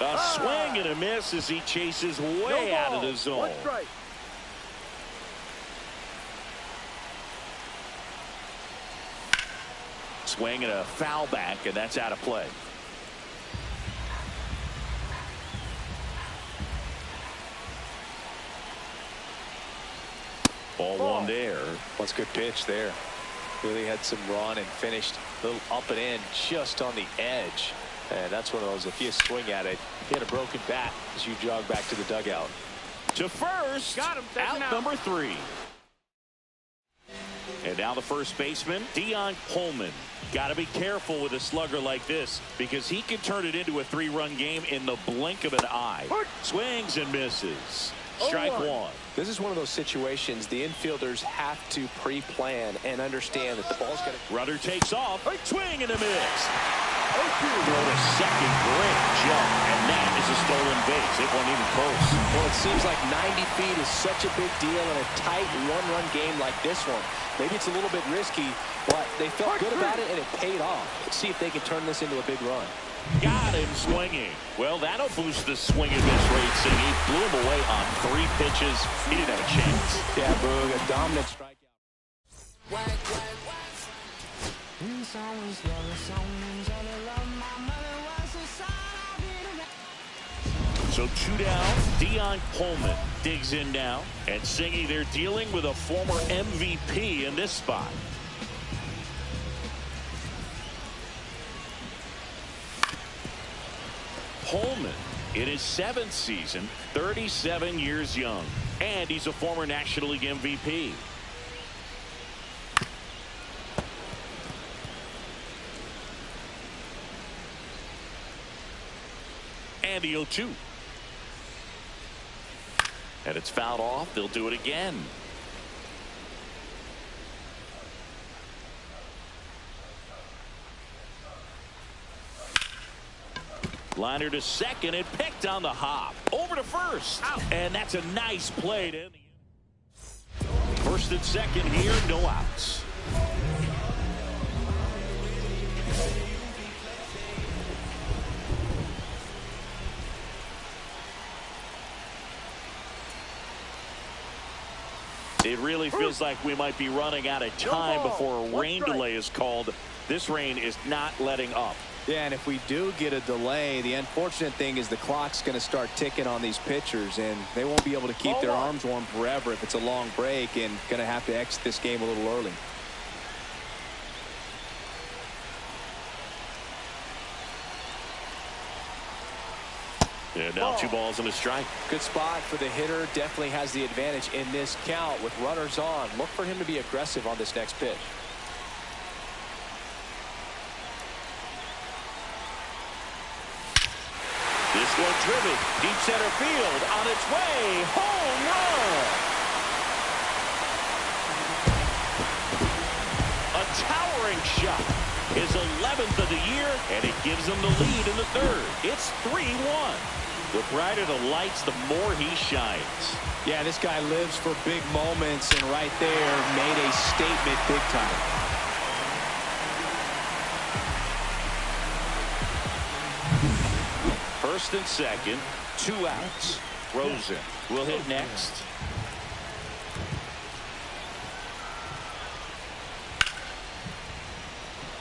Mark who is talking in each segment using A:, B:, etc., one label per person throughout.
A: A swing and a miss as he chases way out of the zone. Swing and a foul back, and that's out of play. Ball one there.
B: That's a good pitch there. Really had some run and finished a little up and in just on the edge. And that's one of those, if you swing at it, you get a broken bat as you jog back to the dugout.
A: To first, got him, out number 3. And now the first baseman, Dion Coleman. Got to be careful with a slugger like this because he can turn it into a 3-run game in the blink of an eye. Swings and misses. Strike one.
B: This is one of those situations the infielders have to pre-plan and understand that the ball's going to...
A: Runner takes off. Swing and a miss. Throw to second. Great jump. And that is a stolen base. It wasn't even close.
B: Well, it seems like 90 feet is such a big deal in a tight one-run game like this one. Maybe it's a little bit risky, but they felt good about it, and it paid off. Let's see if they can turn this into a big run.
A: Got him swinging. Well, that'll boost the swing and miss rate. He blew him away on 3 pitches. He didn't have a chance.
B: Yeah, Boog, a dominant strikeout.
A: So 2 down. Dion Coleman digs in now. And Singy, they're dealing with a former MVP in this spot. Coleman in his 7th season, 37 years young. And he's a former National League MVP. And the 0-2. And it's fouled off. They'll do it again. Liner to second and picked on the hop. Over to first. Out. And that's a nice play to end the inning. First and second here, no outs. It really feels like we might be running out of time before a rain delay is called. This rain is not letting up.
B: Yeah, and if we do get a delay, the unfortunate thing is the clock's going to start ticking on these pitchers, and they won't be able to keep their arms warm forever if it's a long break, and going to have to exit this game a little early.
A: And now 2 balls and a strike.
B: Good spot for the hitter. Definitely has the advantage in this count with runners on. Look for him to be aggressive on this next pitch.
A: This one driven deep center field on its way. Home run. A towering shot. His 11th of the year, and it gives him the lead in the 3rd. It's 3-1. The brighter the lights, the more he shines.
B: Yeah, this guy lives for big moments, and right there made a statement big time.
A: First and second, 2 outs. Rosen will hit next.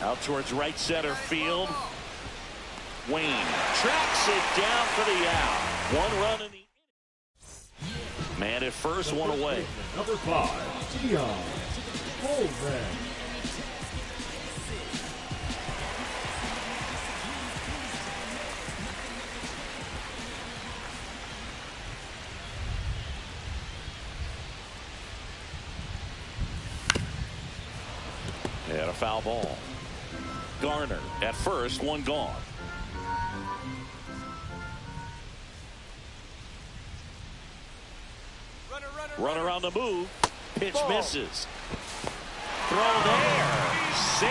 A: Out towards right center field. Wayne tracks it down for the out. 1 run in the man at first, 1 away.
C: Number 5, Dion Coleman.
A: And a foul ball. Garner at first, 1 gone. Runner on the move. Pitch misses. Throw there. Safe.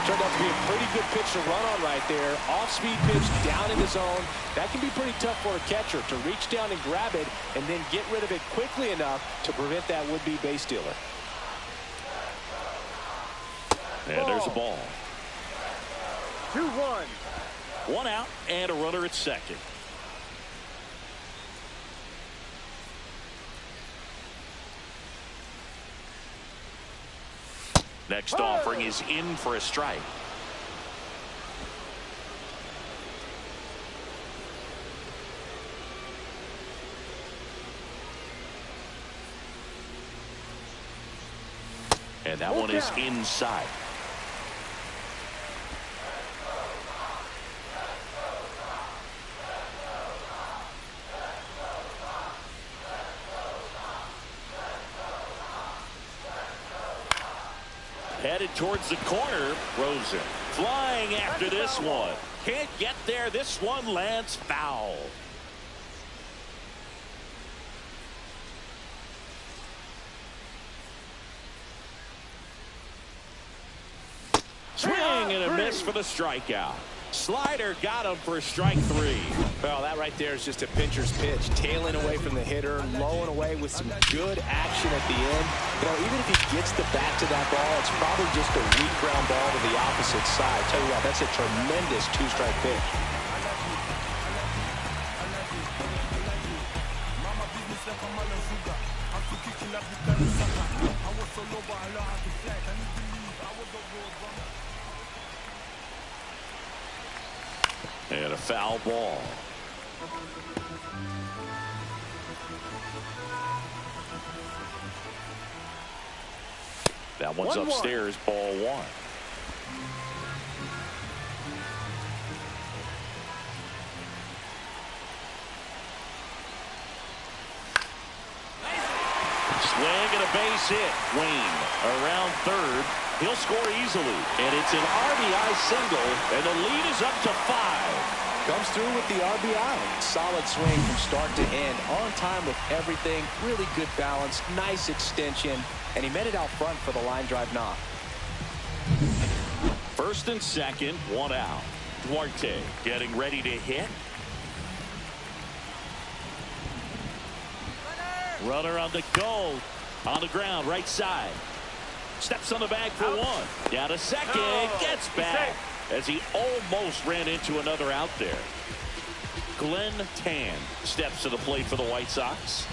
B: Turned out to be a pretty good pitch to run on right there. Off-speed pitch down in the zone. That can be pretty tough for a catcher to reach down and grab it and then get rid of it quickly enough to prevent that would-be base stealer.
A: And there's a ball.
D: 2-1.
A: 1 out and a runner at second. Next offering is in for a strike. And that one is inside. Headed towards the corner. Rosen flying after this one. Can't get there. This one lands foul. Swing and a miss for the strikeout. Slider got him for strike 3.
B: Well, that right there is just a pitcher's pitch. Tailing away from the hitter, lowing away with some good action at the end. You know, even if he gets the bat to that ball, it's probably just a weak ground ball to the opposite side. Tell you what, that's a tremendous 2-strike pitch.
A: And a foul ball. That one's upstairs, ball 1. Swing and a base hit. Wayne around third. He'll score easily. And it's an RBI single, and the lead is up to 5.
B: Comes through with the RBI. Solid swing from start to end. On time with everything. Really good balance. Nice extension. And he met it out front for the line drive knock.
A: First and second, 1 out. Duarte getting ready to hit. Runner on the go. On the ground, right side. Steps on the bag for 1. Down to second. Gets back as he almost ran into another out there. Glenn Tan steps to the plate for the White Sox.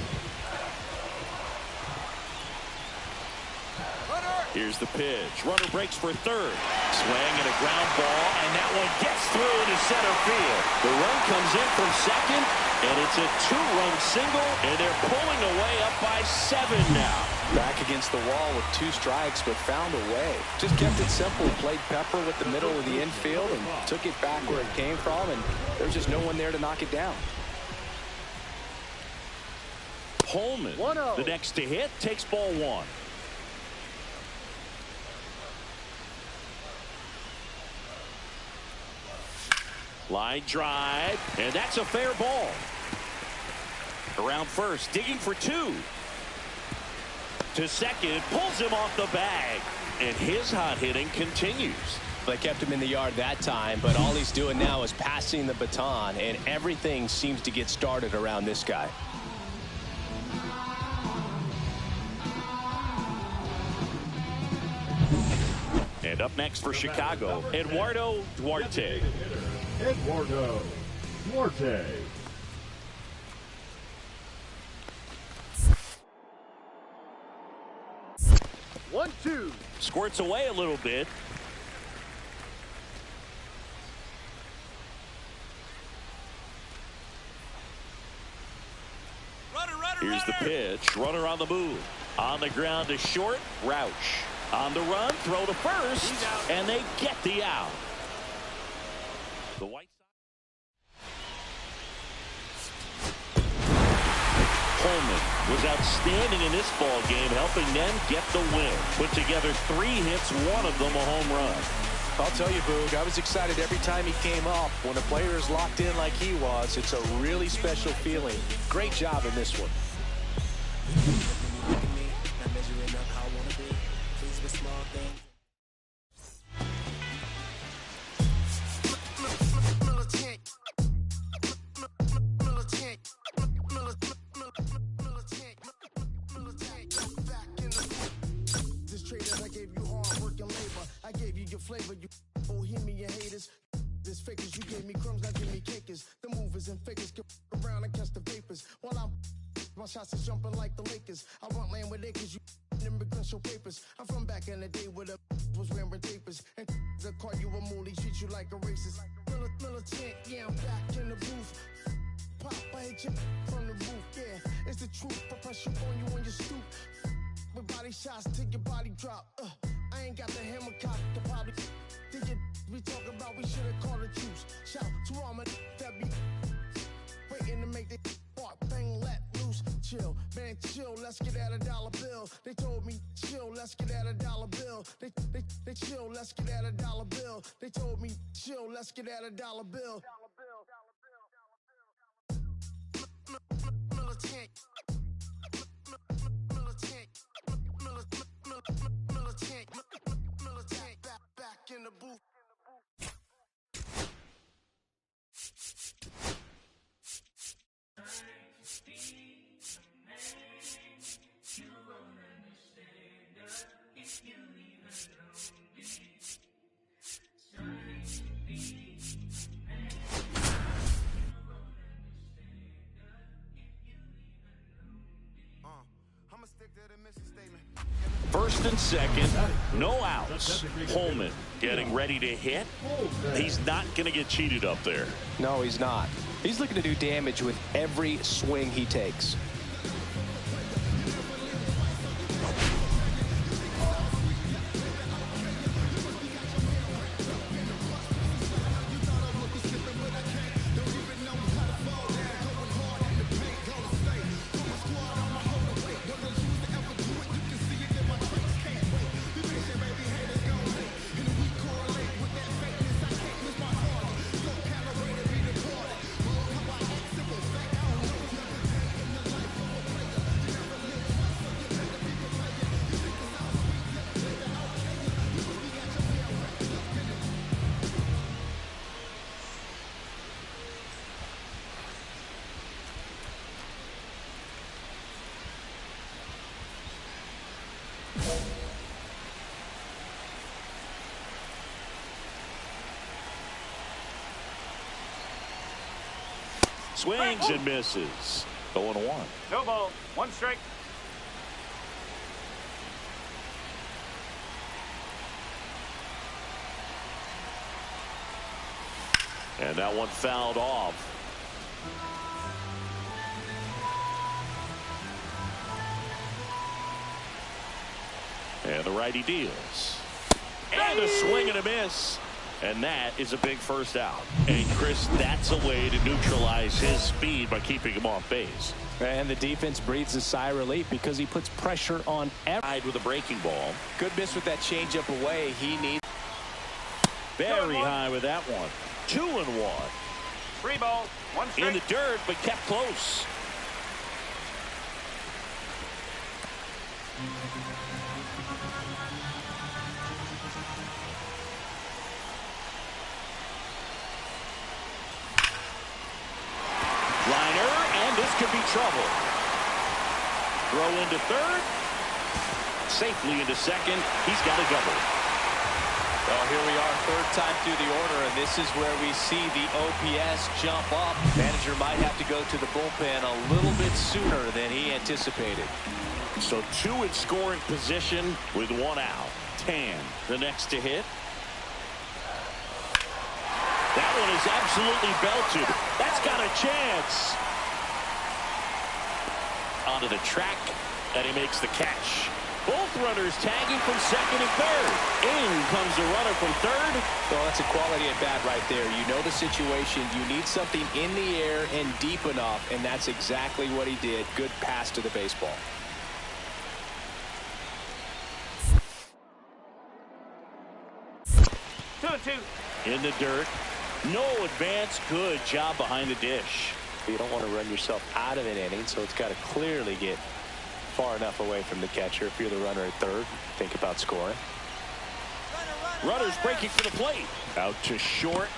A: Here's the pitch. Runner breaks for third. Swing and a ground ball, and that one gets through into center field. The run comes in from second, and it's a 2-run single, and they're pulling away up by 7 now.
B: Back against the wall with 2 strikes, but found a way. Just kept it simple. Played pepper with the middle of the infield and took it back where it came from, and there's just no one there to knock it down.
A: Holman, the next to hit, takes ball 1. Line drive, and that's a fair ball. Around first, digging for 2. To second, pulls him off the bag, and his hot hitting continues.
B: They kept him in the yard that time, but all he's doing now is passing the baton, and everything seems to get started around this guy.
A: And up next for Chicago, Eduardo Duarte.
C: Eduardo Duarte.
D: One, two.
A: Squirts away a little bit. Here's the pitch. Runner on the move. On the ground to short. Roush. On the run. Throw to first. And they get the out. The White Sox. Holman was outstanding in this ball game, helping them get the win. Put together 3 hits, 1 of them a home run.
B: I'll tell you, Boog, I was excited every time he came up. When a player is locked in like he was, it's a really special feeling. Great job in this one.
D: Flavor, you bohemian haters. This fakers, you gave me crumbs, now give me cakers. The movers and fakers get around and catch the vapors while I'm My shots are jumping like the Lakers. I want land with acres, you immigrants show papers. I'm from back in the day where the was wearing papers. And the call you a moolie, treat you like a racist. Militant, yeah, I'm back in the booth. Pop, I hit you from the roof, yeah. It's the truth, I press you on you when you stoop. With body shots till your body drop. I ain't got the hammer cock to probably. Think it we talk about, we should've called a truce. Shout to all my that be waiting to make the spark, bang, let loose. Chill, man, chill, let's get at $1 bill. They told me, chill, let's get at $1 bill. They chill, let's get at $1 bill. They told me, chill, let's get at $1 bill. Militant. Militant, back in the booth.
A: First and second, no outs. Holman getting ready to hit. He's not going to get cheated up there.
B: No, he's not. He's looking to do damage with every swing he takes.
A: Swings and misses. 0-1.
E: No ball. 1 strike.
A: And that one fouled off. And the righty deals. And a swing and a miss. And that is a big first out. And Chris, that's a way to neutralize his speed by keeping him off base.
B: And the defense breathes a sigh of relief because he puts pressure on every.
A: With a breaking ball.
B: Good miss with that changeup away. He needs.
A: Very high with that one. 2-1.
E: 3 ball. 1 strike.
A: In the dirt, but kept close. Could be trouble. Throw into third. Safely into second. He's got a double.
B: Well, here we are, third time through the order, and this is where we see the OPS jump up. Manager might have to go to the bullpen a little bit sooner than he anticipated.
A: So 2 in scoring position with 1 out. Tan, the next to hit. That one is absolutely belted. That's got a chance. Onto the track, and he makes the catch. Both runners tagging from second and third. In comes the runner from third.
B: Well, that's a quality at bat right there. You know the situation. You need something in the air and deep enough, and that's exactly what he did. Good pass to the baseball.
A: In the dirt. No advance. Good job behind the dish.
B: You don't want to run yourself out of an inning, so it's got to clearly get far enough away from the catcher. If you're the runner at third, think about scoring.
A: Runners breaking for the plate. Out to short.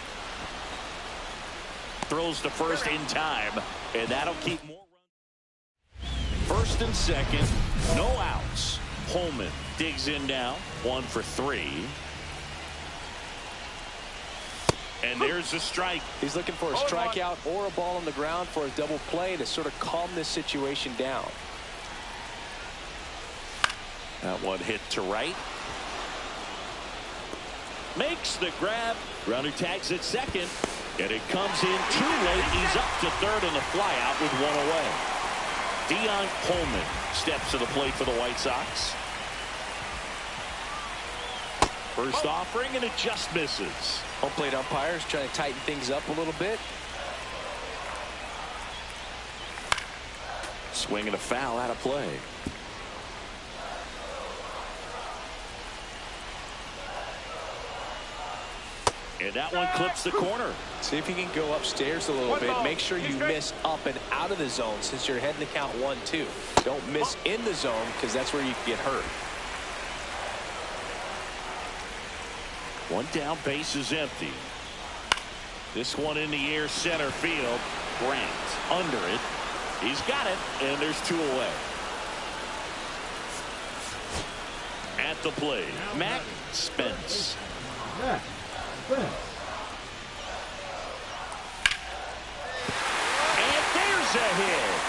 A: Throws to first in time, and that'll keep more runs. First and second, no outs. Holman digs in now. 1 for 3. And there's a strike.
B: He's looking for a strikeout or a ball on the ground for a double play to sort of calm this situation down.
A: That one hit to right. Makes the grab. Runner tags at second. And it comes in too late. He's up to third on the fly out with one away. Dion Coleman steps to the plate for the White Sox. First offering, and it just misses.
B: Home plate umpires trying to tighten things up a little bit.
A: Swing and a foul out of play. And that one clips the corner.
B: See if you can go upstairs a little bit. Make sure you miss up and out of the zone since you're heading to count 1-2. Don't miss in the zone because that's where you can get hurt.
A: One down, base is empty. This one in the air, center field. Grant under it. He's got it, and there's two away. At the plate, Matt Spence.
C: Matt Spence.
A: And there's a hit.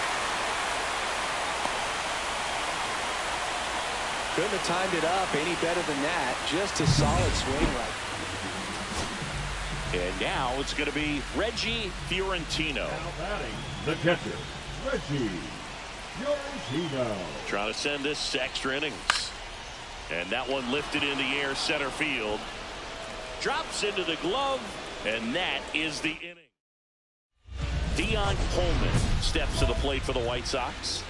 B: Couldn't have timed it up any better than that. Just a solid swing right.
A: And now it's going to be Reggie Fiorentino.
C: Now batting, the catcher, Reggie Fiorentino.
A: Trying to send this to extra innings. And that one lifted in the air, center field. Drops into the glove, and that is the inning. Dion Coleman steps to the plate for the White Sox.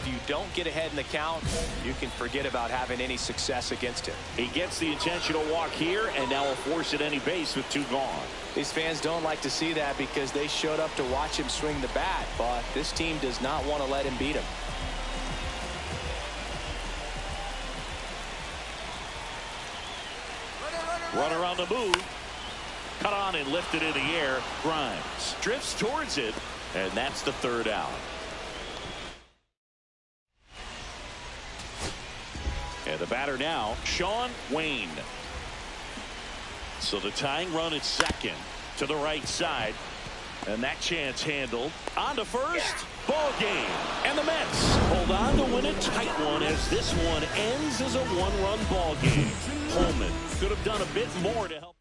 B: If you don't get ahead in the count, you can forget about having any success against him.
A: He gets the intentional walk here, and now will force at any base with two gone.
B: These fans don't like to see that because they showed up to watch him swing the bat, but this team does not want to let him beat him.
A: Runner on the move. Cut on and lifted in the air. Grimes drifts towards it, and that's the third out. And the batter now, Sean Wayne. So the tying run at second to the right side. And that chance handled. On to first. Ball game. And the Mets hold on to win a tight one as this one ends as a one-run ball game. Coleman could have done a bit more to help.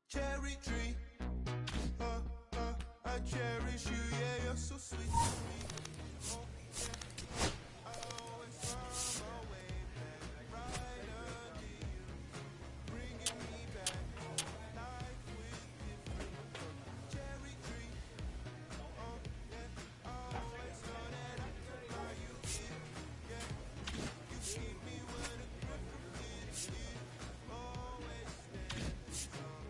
D: Cherry tree, I cherish you, yeah, you're so sweet. I always find my way back, right under you, bringing me back, life with different. Cherry tree, yeah, I always know that I can buy you here, yeah, you keep me when the griffin is here, always stand strong.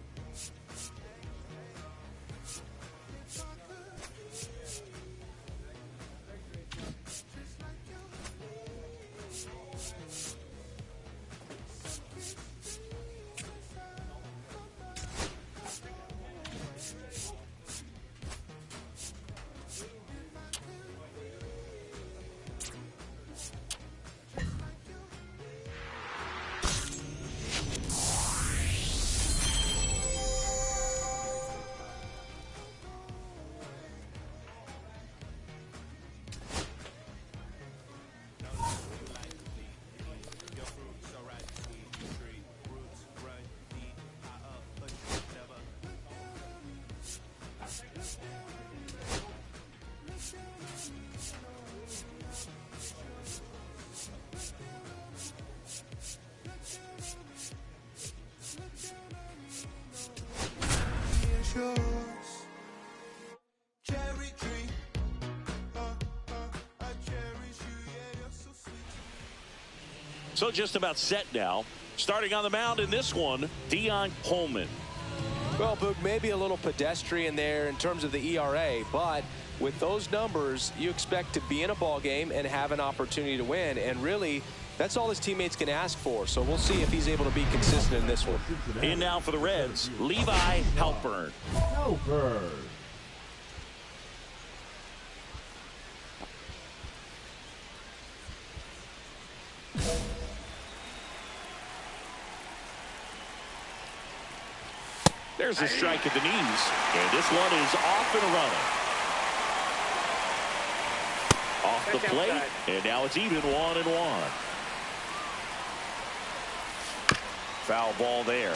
D: Cherry tree, I cherish you, yeah, you're so sweet.
A: So just about set now. Starting on the mound in this one, Dion Coleman.
B: Well, Boog, maybe a little pedestrian there in terms of the ERA, but with those numbers, you expect to be in a ball game and have an opportunity to win. And really, That's all his teammates can ask for, so we'll see if he's able to be consistent in this one.
A: And now for the Reds, Levi Halpern.
C: Halpern.
A: There's a strike at the knees, and this one is off and running. Off the plate, and now it's even 1-1. Foul ball there.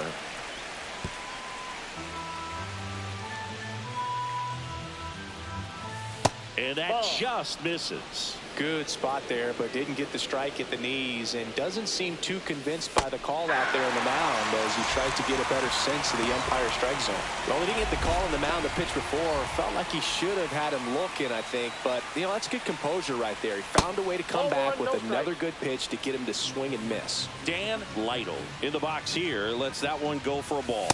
A: And that just misses.
B: Good spot there, but didn't get the strike at the knees and doesn't seem too convinced by the call out there on the mound as he tries to get a better sense of the umpire strike zone. Well, he didn't get the call on the mound the pitch before. Felt like he should have had him looking, I think. But, you know, that's good composure right there. He found a way to come back with another good pitch to get him to swing and miss.
A: Dan Lytle in the box here lets that one go for a ball.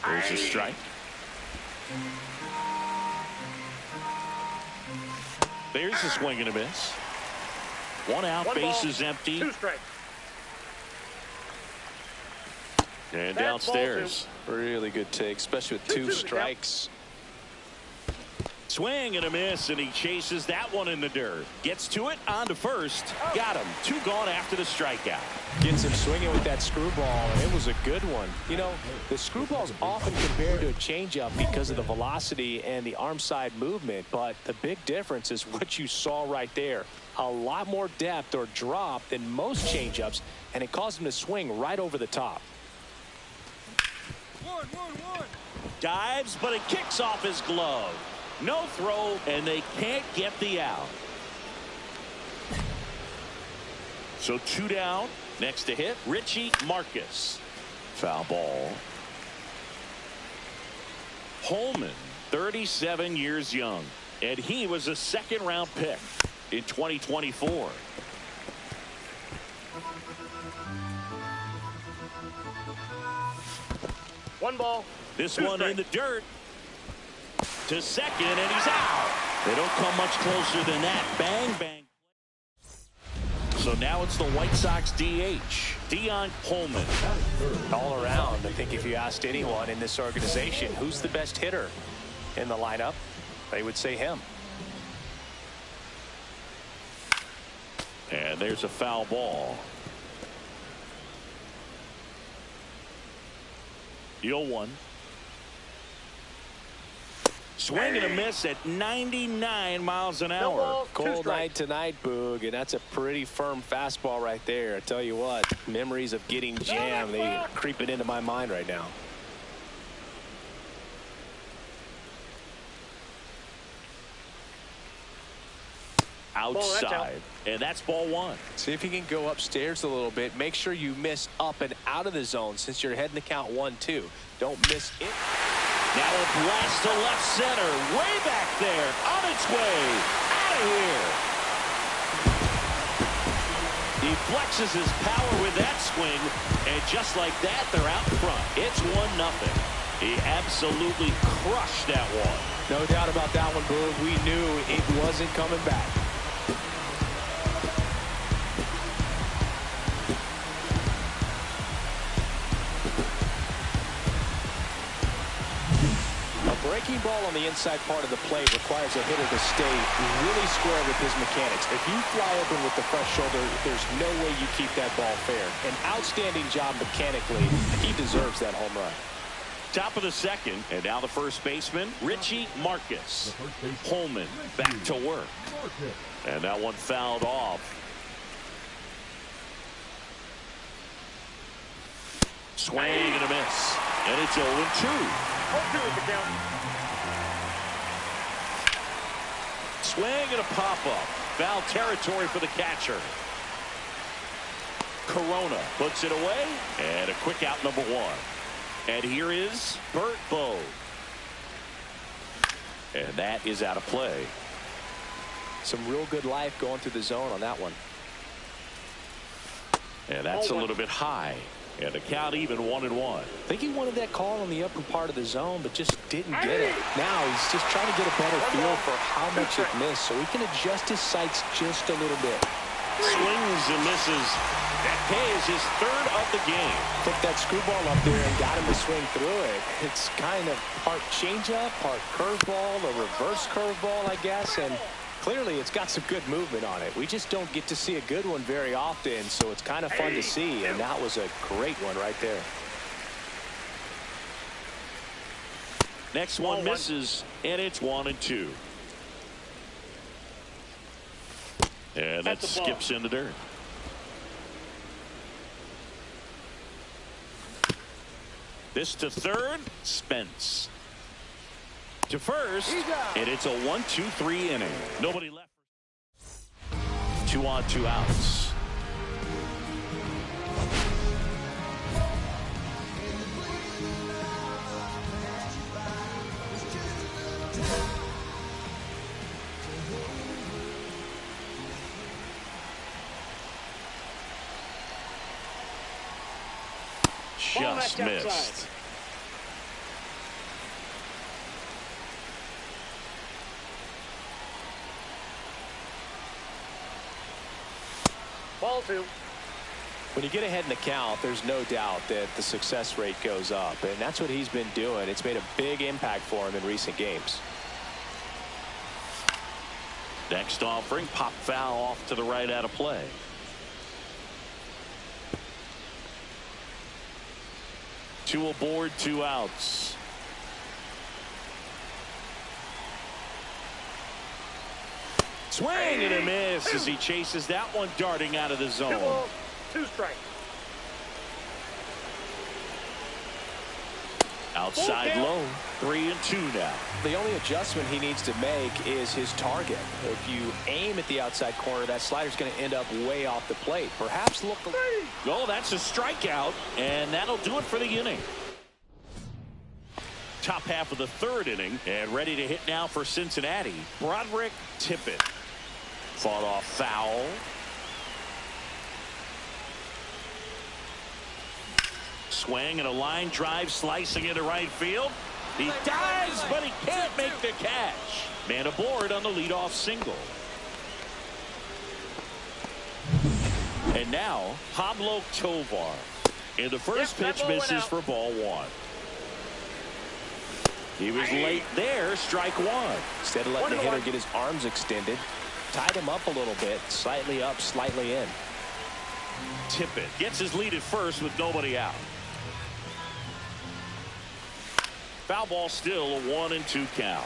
A: There's a strike. There's a swing and a miss. One out, base is empty.
E: 2 strikes.
A: And downstairs.
B: Really good take, especially with 2 strikes.
A: Swing and a miss, and he chases that one in the dirt. Gets to it, on to first. Got him. 2 gone after the strikeout.
B: Gets him swinging with that screwball, and it was a good one. You know, the screwball's often compared to a changeup because of the velocity and the arm side movement, but the big difference is what you saw right there. A lot more depth or drop than most changeups, and it caused him to swing right over the top.
A: Dives, but it kicks off his glove. No throw, and they can't get the out. So 2 down. Next to hit, Richie Marcus. Foul ball. Holman, 37 years young, and he was a 2nd-round pick in 2024.
E: One ball.
A: This
E: 2
A: one
E: strikes.
A: in the dirt. To second, and he's out. They don't come much closer than that. Bang, bang. So now it's the White Sox DH, Dion Holman.
B: All around, I think if you asked anyone in this organization who's the best hitter in the lineup, they would say him.
A: And there's a foul ball. 0-1. Swing and a miss at 99 miles an hour.
E: ball, 2
B: Cold
E: strikes.
B: night tonight, Boog, and that's a pretty firm fastball right there. I tell you what, memories of getting jammed, they are creeping into my mind right now.
A: Outside, and that's ball 1.
B: See if you can go upstairs a little bit. Make sure you miss up and out of the zone since you're heading to count 1-2. Don't miss it.
A: Now a blast to left center, way back there, on its way, out of here. He flexes his power with that swing, and just like that, they're out in front. It's 1-0. He absolutely crushed that one.
B: No doubt about that one, Boog. We knew it wasn't coming back. Breaking ball on the inside part of the plate requires a hitter to stay really square with his mechanics. If you fly open with the fresh shoulder, there's no way you keep that ball fair. An outstanding job mechanically. He deserves that home run.
A: Top of the 2nd, and now the first baseman, Richie Marcus. Holman back to work. And that one fouled off. Swing and a miss. And it's 0-2.
E: 0-2 is the count.
A: Swing and a pop-up. Foul territory for the catcher. Corona puts it away. And a quick out, number 1. And here is Bert Bowe. And that is out of play.
B: Some real good life going through the zone on that one.
A: And that's a little bit high. And the count even 1-1.
B: I think he wanted that call on the upper part of the zone, but just didn't get it. Now he's just trying to get a better feel for how much it missed so he can adjust his sights just a little bit.
A: Swings and misses Pays his third of the game.
B: Took that screwball up there and got him to swing through it. It's kind of part changeup, part curveball, a reverse curveball, I guess. And clearly it's got some good movement on it. We just don't get to see a good one very often, so it's kind of fun to see. And that was a great one right there.
A: Next one misses, and it's 1-2. And that skips in the dirt. This to third, Spence. To first, and it's a 1-2-3 inning. Nobody left. 2 on, 2 outs. Just missed.
E: Ball 2.
B: When you get ahead in the count, there's no doubt that the success rate goes up, and that's what he's been doing. It's made a big impact for him in recent games.
A: Next offering, pop foul off to the right out of play. Two aboard, 2 outs. Swing and a miss as he chases that one darting out of the
E: 2
A: zone.
E: balls, 2 strikes.
A: Outside low, 3-2 now.
B: The only adjustment he needs to make is his target. If you aim at the outside corner, that slider's going to end up way off the plate. Perhaps look.
A: Oh, that's a strikeout, and that'll do it for the inning. Top half of the third inning, and ready to hit now for Cincinnati. Broderick Tippett. Fought off foul. Swing and a line drive slicing into right field. He dives, but he can't make the catch. Man aboard on the leadoff single. And now, Pablo Tovar. And the first pitch misses for ball 1. He was late there, strike 1.
B: Instead of letting the hitter get his arms extended, tied him up a little bit, slightly up, slightly in.
A: Tippett gets his lead at first with nobody out. Foul ball still, a 1-2 count.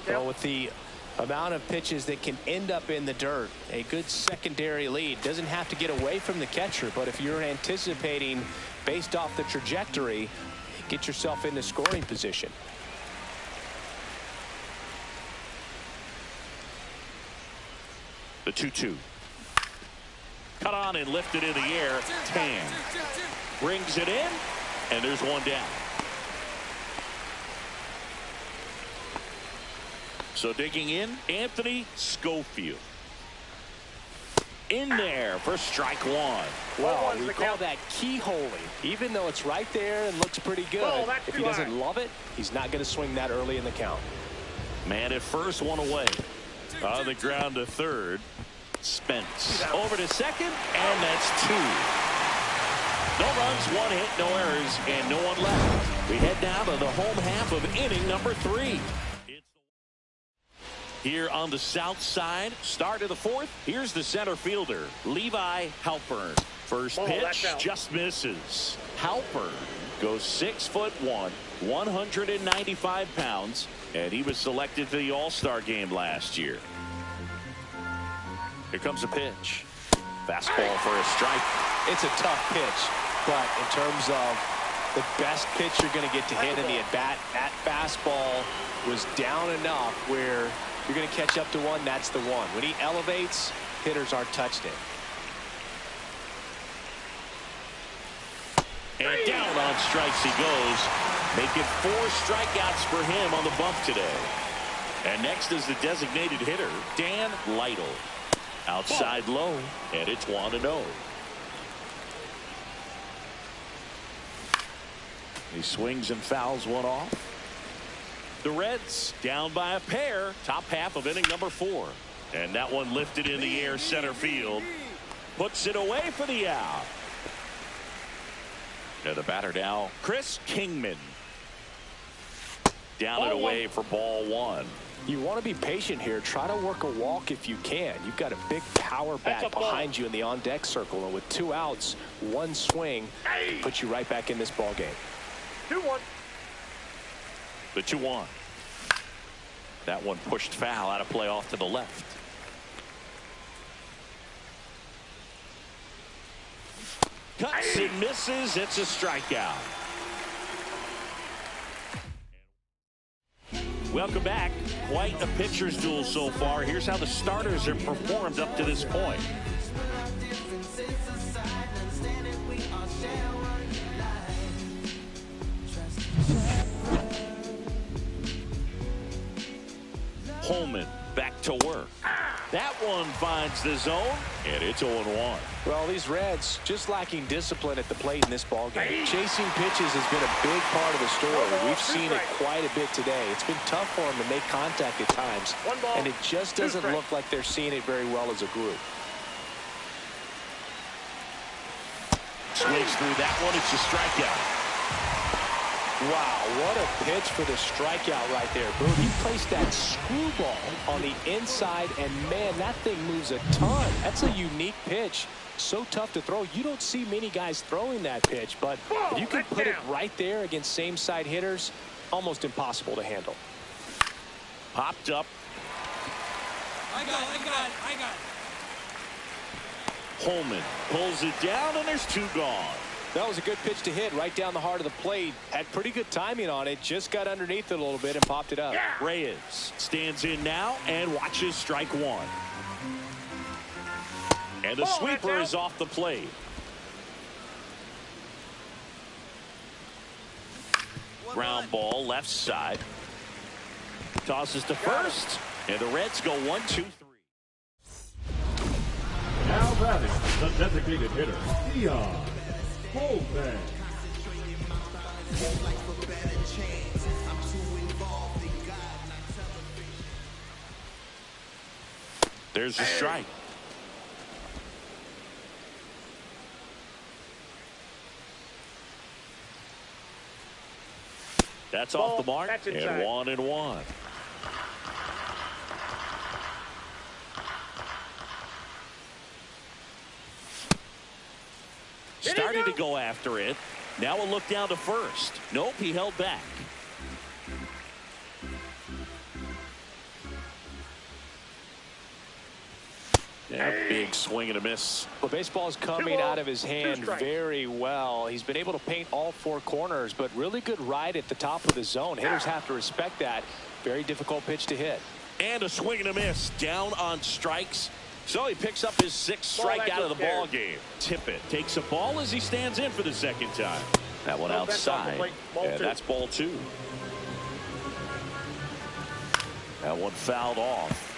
B: Well, with the amount of pitches that can end up in the dirt, a good secondary lead doesn't have to get away from the catcher, but if you're anticipating based off the trajectory, get yourself into scoring position.
A: The 2-2. Cut on and lifted in the air. Tan brings it in, and there's one down. So digging in, Anthony Schofield. In there for strike 1.
B: Well, we call that keyholing. Even though it's right there and looks pretty good, if he doesn't love it, he's not going to swing that early in the count.
A: Man at first, one away. On the ground to third. Spence over to second, and that's 2. No runs, 1 hit, no errors, and no one left. We head now to the home half of inning number 3. Here on the south side, start of the 4th. Here's the center fielder, Levi Halpern. First pitch just misses. Halpern goes 6'1", 195 pounds, and he was selected for the All-Star game last year. Here comes a pitch. Fastball for a strike.
B: It's a tough pitch, but in terms of the best pitch you're going to get to hit in the at-bat, that fastball was down enough where you're going to catch up to one. That's the one. When he elevates, hitters aren't touched it.
A: And down on strikes he goes, making 4 strikeouts for him on the bump today. And next is the designated hitter, Dan Lytle. Outside low, and it's 1-0. He swings and fouls one off. The Reds down by a pair, top half of inning number 4. And that one lifted in the air center field. Puts it away for the out. And the batter now, Chris Kingman. Down and away for ball 1.
B: You want to be patient here. Try to work a walk if you can. You've got a big power bat behind you in the on-deck circle. And with 2 outs, 1 swing puts you right back in this ball game.
E: 2-1.
A: The 2-1. That one pushed foul out of play off to the left. Cuts and misses. It's a strikeout. Welcome back. Quite a pitcher's duel so far. Here's how the starters have performed up to this point. Holman back to work. That one finds the zone, and it's 0-1.
B: Well, these Reds just lacking discipline at the plate in this ball game. Chasing pitches has been a big part of the story. We've seen it quite a bit today. It's been tough for them to make contact at times, and it just doesn't look like they're seeing it very well as a group.
A: Swings through that one. It's a strikeout.
B: Wow, what a pitch for the strikeout right there, Boone. He placed that screwball on the inside, and man, that thing moves a ton. That's a unique pitch. So tough to throw. You don't see many guys throwing that pitch, but if you can put it right there against same-side hitters, almost impossible to handle.
A: Popped up.
F: I got it.
A: Holman pulls it down, and there's 2 gone.
B: That was a good pitch to hit right down the heart of the plate. Had pretty good timing on it. Just got underneath it a little bit and popped it up.
A: Reyes stands in now and watches strike 1. And the sweeper is off the plate. Ground ball left side. Tosses to first. And the Reds go 1-2-3.
C: Now batting, the designated hitter, Dion.
A: There's a strike. That's off the mark, and 1-1. Started to go after it. Now a look down to first. Nope, he held back. Yeah, big swing and a miss.
B: Well, baseball is coming out of his hand very well. He's been able to paint all 4 corners, but really good ride at the top of the zone. Hitters have to respect that. Very difficult pitch to hit.
A: And a swing and a miss. Down on strikes. So he picks up his 6th strikeout of the ball game. Tippett takes a ball as he stands in for the 2nd time. That one outside, and that's ball 2. That one fouled off.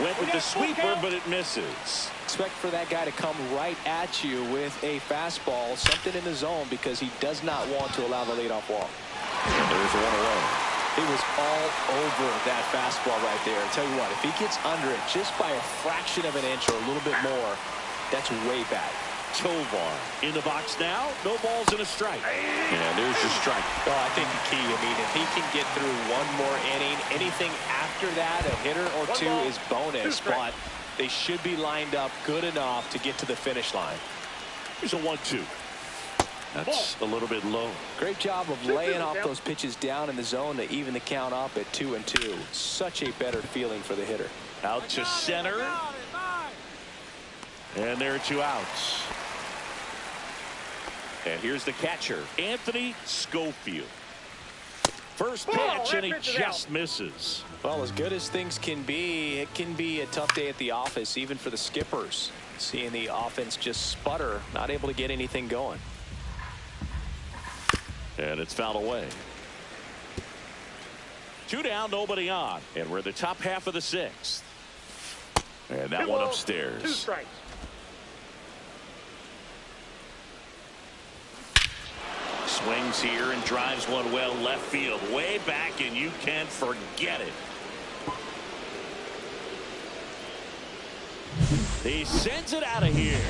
A: Went with the sweeper, but it misses.
B: Expect for that guy to come right at you with a fastball, something in the zone, because he does not want to allow the leadoff walk.
A: And there's a 1-away.
B: He was all over that fastball right there. I'll tell you what, if he gets under it just by a fraction of an inch or a little bit more, that's way back.
A: Tovar in the box now. No balls and a strike. And there's your strike.
B: Well, I think the key, if he can get through one more inning, anything after that, a hitter or 2 is bonus, but they should be lined up good enough to get to the finish line.
A: Here's a 1-2. That's a little bit low.
B: Great job of laying off those pitches down in the zone to even the count up at 2-2. Such a better feeling for the hitter.
A: Out to center. And there are 2 outs. And here's the catcher, Anthony Schofield. First pitch, and he just misses.
B: Well, as good as things can be, it can be a tough day at the office, even for the skippers. Seeing the offense just sputter, not able to get anything going.
A: And it's fouled away. 2 down, nobody on. And we're in the top half of the 6th. And that one upstairs.
E: 2 strikes.
A: Swings here and drives one well left field. Way back, and you can forget it. He sends it out of here.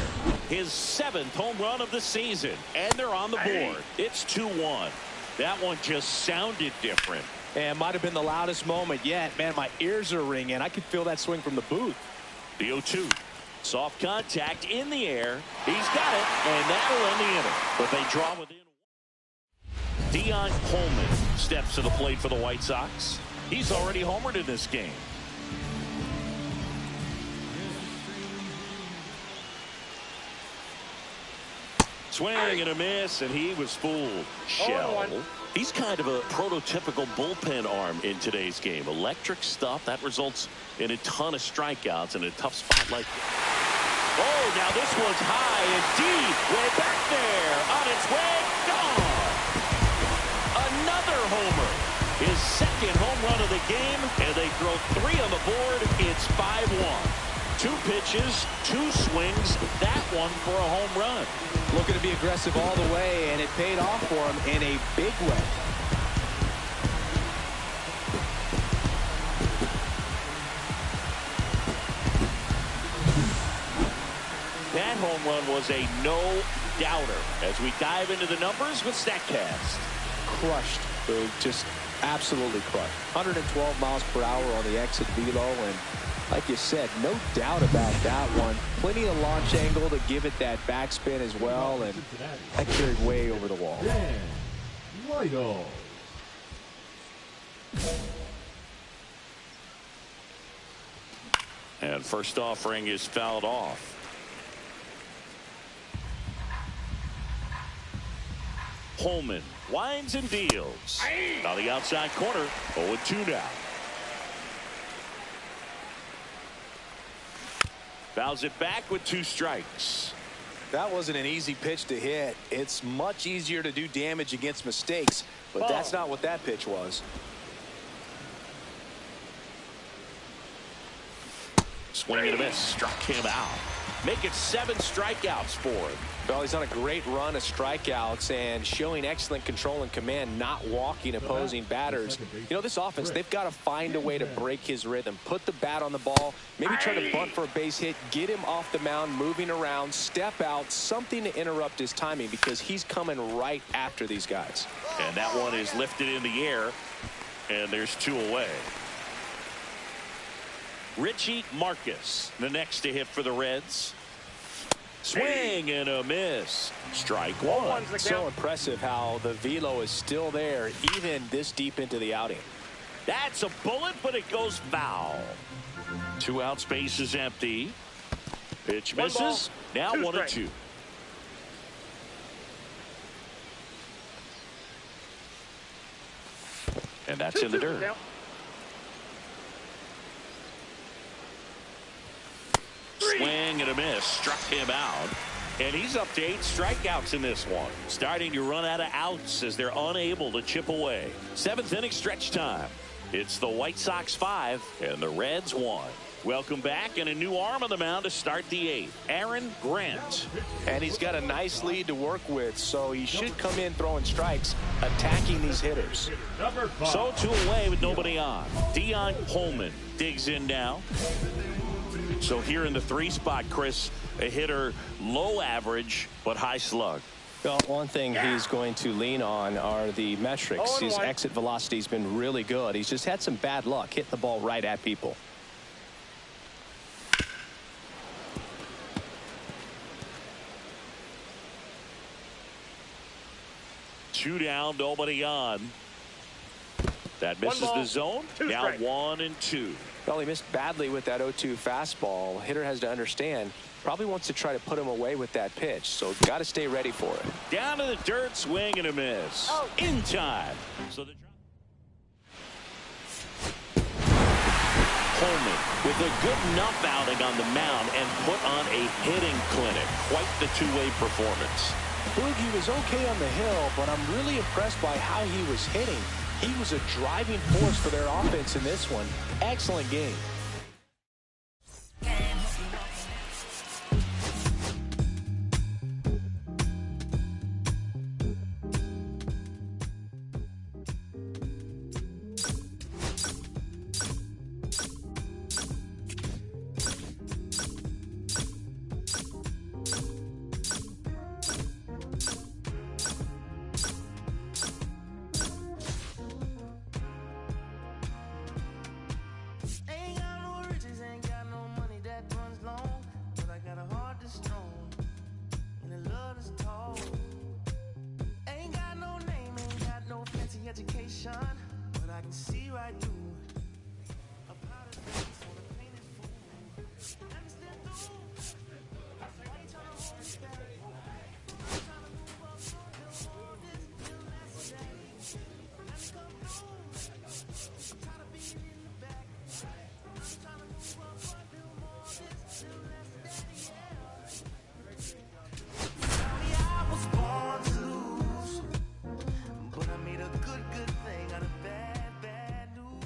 A: His 7th home run of the season. And they're on the board. It's 2-1. That one just sounded different.
B: And might have been the loudest moment yet. Man, my ears are ringing. I could feel that swing from the booth.
A: The 0-2. Soft contact in the air. He's got it, and that'll end the inning. But they draw within. Dion Coleman steps to the plate for the White Sox. He's already homered in this game. Swing and a miss, and he was fooled. Shell. He's kind of a prototypical bullpen arm in today's game. Electric stuff that results in a ton of strikeouts in a tough spot like this. Oh, now this one's high and deep. Way back there. On its way. Gone. Another homer. His 2nd home run of the game, and they throw 3 on the board. It's 5-1. 2 pitches, 2 swings. That one for a home run.
B: Looking to be aggressive all the way, and it paid off for him in a big way.
A: That home run was a no-doubter. As we dive into the numbers with StatCast.
B: Crushed. Just absolutely crushed. 112 miles per hour on the exit velo, and like you said, no doubt about that one. Plenty of launch angle to give it that backspin as well, and that carried way over the wall.
A: And first offering is fouled off. Holman winds and deals. On the outside corner, 0-2 now. Fouls it back with 2 strikes.
B: That wasn't an easy pitch to hit. It's much easier to do damage against mistakes, but that's not what that pitch was.
A: Swing and a miss. Struck him out. Make it 7 strikeouts for him.
B: Well, he's on a great run of strikeouts and showing excellent control and command, not walking opposing batters. You know, this offense, they've got to find a way to break his rhythm. Put the bat on the ball, maybe try to bunt for a base hit, get him off the mound, moving around, step out, something to interrupt his timing because he's coming right after these guys.
A: And that one is lifted in the air, and there's 2 away. Richie Marcus, the next to hit for the Reds. Swing and a miss. Strike 1.
B: So impressive how the velo is still there even this deep into the outing.
A: That's a bullet, but it goes foul. 2 out, space is empty. Pitch misses. Now 1-2. And that's in the dirt. Swing and a miss. Struck him out. And he's up to 8 strikeouts in this one. Starting to run out of outs as they're unable to chip away. 7th inning stretch time. It's the White Sox 5 and the Reds 1. Welcome back, and a new arm on the mound to start the 8th. Aaron Grant.
B: And he's got a nice lead to work with, so he should come in throwing strikes, attacking these hitters.
A: So 2 away with nobody on. Dion Coleman digs in now. So here in the 3 spot, Chris, a hitter low average but high slug.
B: Well, one thing he's going to lean on are the metrics. His exit velocity has been really good. He's just had some bad luck hitting the ball right at people.
A: Two down, nobody on. That misses the zone. Now 1-2.
B: Well, he missed badly with that 0-2 fastball. Hitter has to understand, probably wants to try to put him away with that pitch, so got to stay ready for it.
A: Down to the dirt, swing and a miss. In time. So the Coleman with a good enough outing on the mound and put on a hitting clinic. Quite the two-way performance.
B: Boogie was okay on the hill, but I'm really impressed by how he was hitting. He was a driving force for their offense in this one. Excellent game.
G: but I can see right through. A powder face on a painted fool. Let me slip through. Why you trying to hold me back? I'm trying to move up, so no more of this, little less of that. Let me come through. I'm tired of being in the back. I'm trying to move up, but little more of this, little less of that, yeah. Tell me I was born to lose, but I made a good thing out of bad news.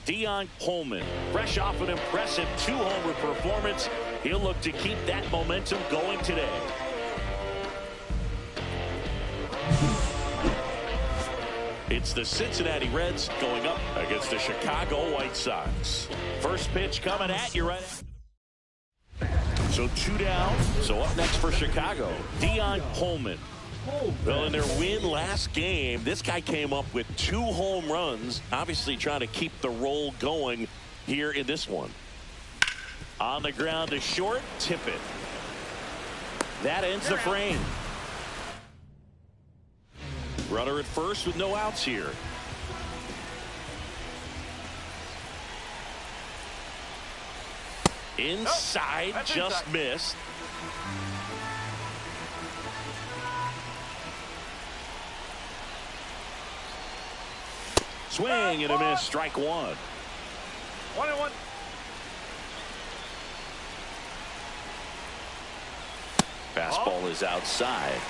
A: Deon Coleman, fresh off an impressive 2-homer performance. He'll look to keep that momentum going today. It's the Cincinnati Reds going up against the Chicago White Sox. First pitch coming at you right after. So 2 down. So up next for Chicago, Deon Coleman. Well, in their win last game, this guy came up with 2 home runs, obviously trying to keep the roll going here in this one. On the ground to short, tip it. That ends the frame. Runner at first with no outs here. Inside, just missed. Swing and a miss, strike 1.
E: 1-1.
A: Fastball is outside.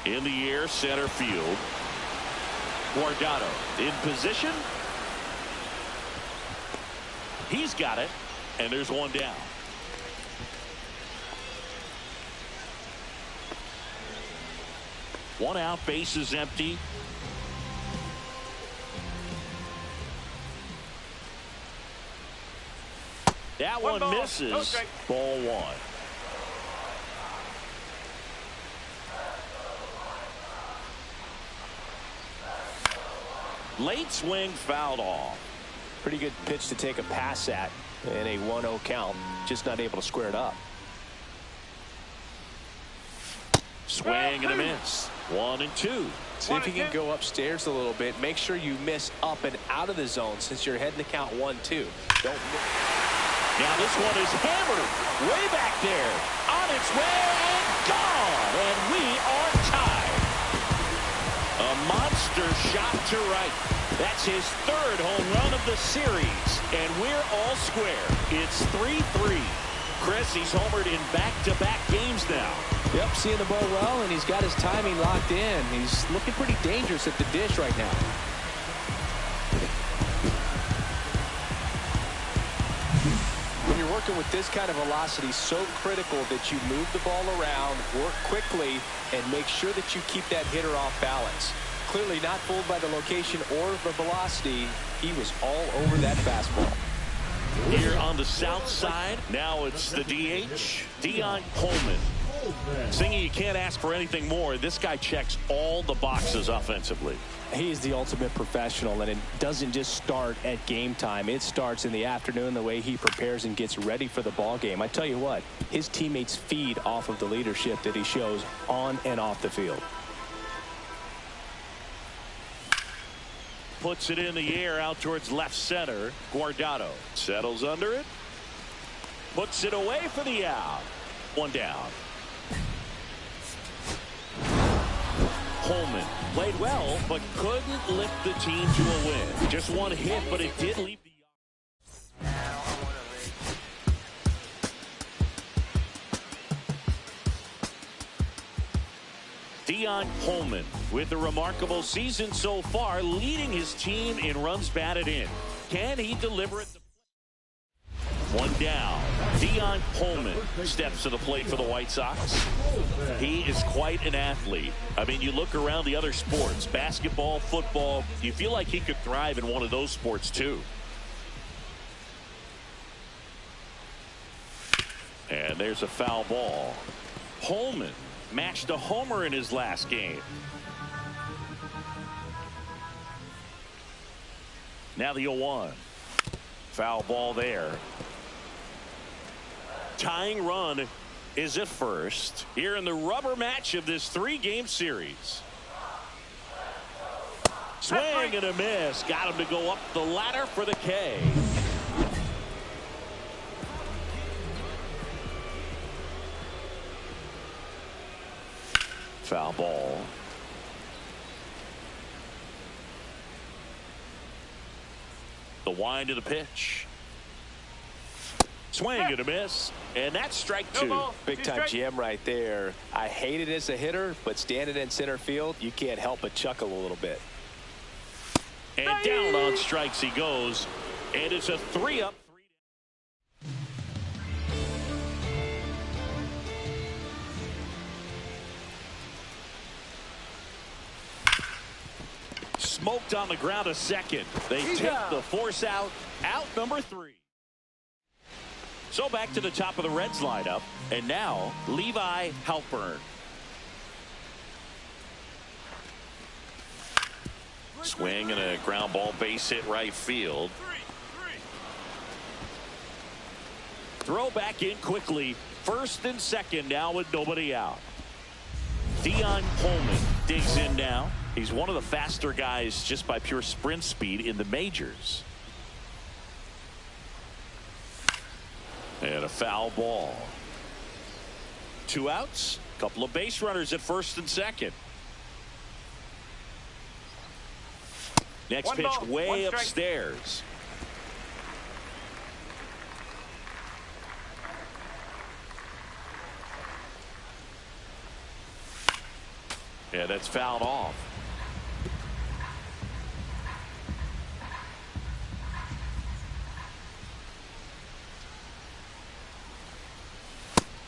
A: In the air, center field. Guardado in position. He's got it, and there's 1 down. One out, base is empty. That one misses.
E: No strike.
A: Ball 1. Late swing, fouled off.
B: Pretty good pitch to take a pass at in a 1-0 count. Just not able to square it up.
A: Swing and a miss. 1 and 2.
B: See if you can go upstairs a little bit. Make sure you miss up and out of the zone since you're heading to count 1-2. Don't.
A: Now this one is hammered way back there. On its way and gone. And we are tied. A monster shot to right. That's his 3rd home run of the series. And we're all square. It's 3-3. Chris, he's homered in back-to-back games now.
B: Yep, seeing the ball well, and he's got his timing locked in. He's looking pretty dangerous at the dish right now. When you're working with this kind of velocity, so critical that you move the ball around, work quickly, and make sure that you keep that hitter off balance. Clearly not fooled by the location or the velocity. He was all over that fastball.
A: Here on the south side, now it's the DH, Deon Coleman. Singy, you can't ask for anything more. This guy checks all the boxes offensively.
B: He is the ultimate professional, and it doesn't just start at game time. It starts in the afternoon, the way he prepares and gets ready for the ball game. I tell you what, his teammates feed off of the leadership that he shows on and off the field.
A: Puts it in the air out towards left center. Guardado settles under it. Puts it away for the out. 1 down. Coleman played well, but couldn't lift the team to a win. Just 1 hit, but it did leave the Deon Coleman with a remarkable season so far, leading his team in runs batted in. Can he deliver it? 1 down. Deon Coleman steps to the plate for the White Sox. He is quite an athlete. I mean, you look around the other sports, basketball, football, you feel like he could thrive in one of those sports too. And there's a foul ball. Coleman matched a homer in his last game. Now the 0-1. Foul ball there. tying run is at first here in the rubber match of this 3-game series. Swing and a miss. Got him to go up the ladder for the K. Foul ball. The wind of the pitch. Swing and a miss. And that's strike 2.
B: Big time jam right there. I hate it as a hitter, but standing in center field, you can't help but chuckle a little bit.
A: And down on strikes he goes. And it's a 3-up. Smoked on the ground a second. They take the force out. Out number 3. So back to the top of the Reds lineup. And now Levi Halpern. Swing and a ground ball, base hit right field. Throw back in quickly. First and second now with nobody out. Dion Coleman digs in now. He's one of the faster guys just by pure sprint speed in the majors. And a foul ball. 2 outs. Couple of base runners at first and second. Next pitch way upstairs. Yeah, that's fouled off.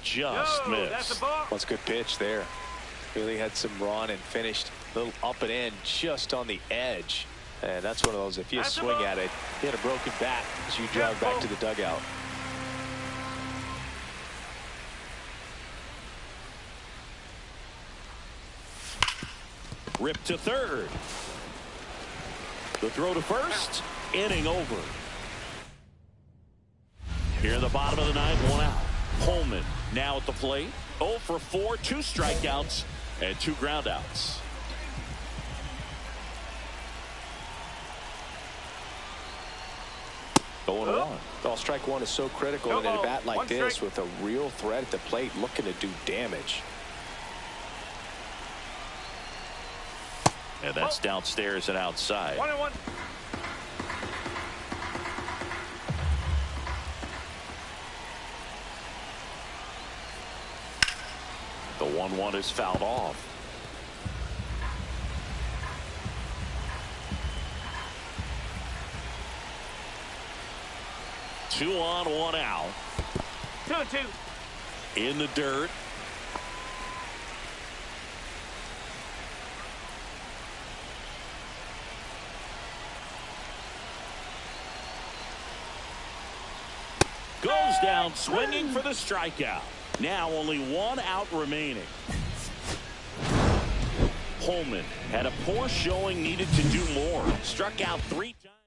A: Just missed.
B: That's a good pitch there. Really had some run and finished a little up and in just on the edge. And that's one of those, if you swing at it, you had a broken bat as you jog back to the dugout.
A: Ripped to third. The throw to first. Inning over. Here in the bottom of the 9th, 1 out. Coleman now at the plate. 0 for 4, 2 strikeouts and 2 groundouts.
B: Well, strike 1 is so critical in a bat like this with a real threat at the plate looking to do damage.
A: And that's downstairs and outside.
E: 1-1.
A: The 1-1 is fouled off. Two on, 1 out.
E: 2-2.
A: In the dirt. Goes down swinging for the strikeout. Now only 1 out remaining. Coleman had a poor showing, needed to do more. Struck out 3 times.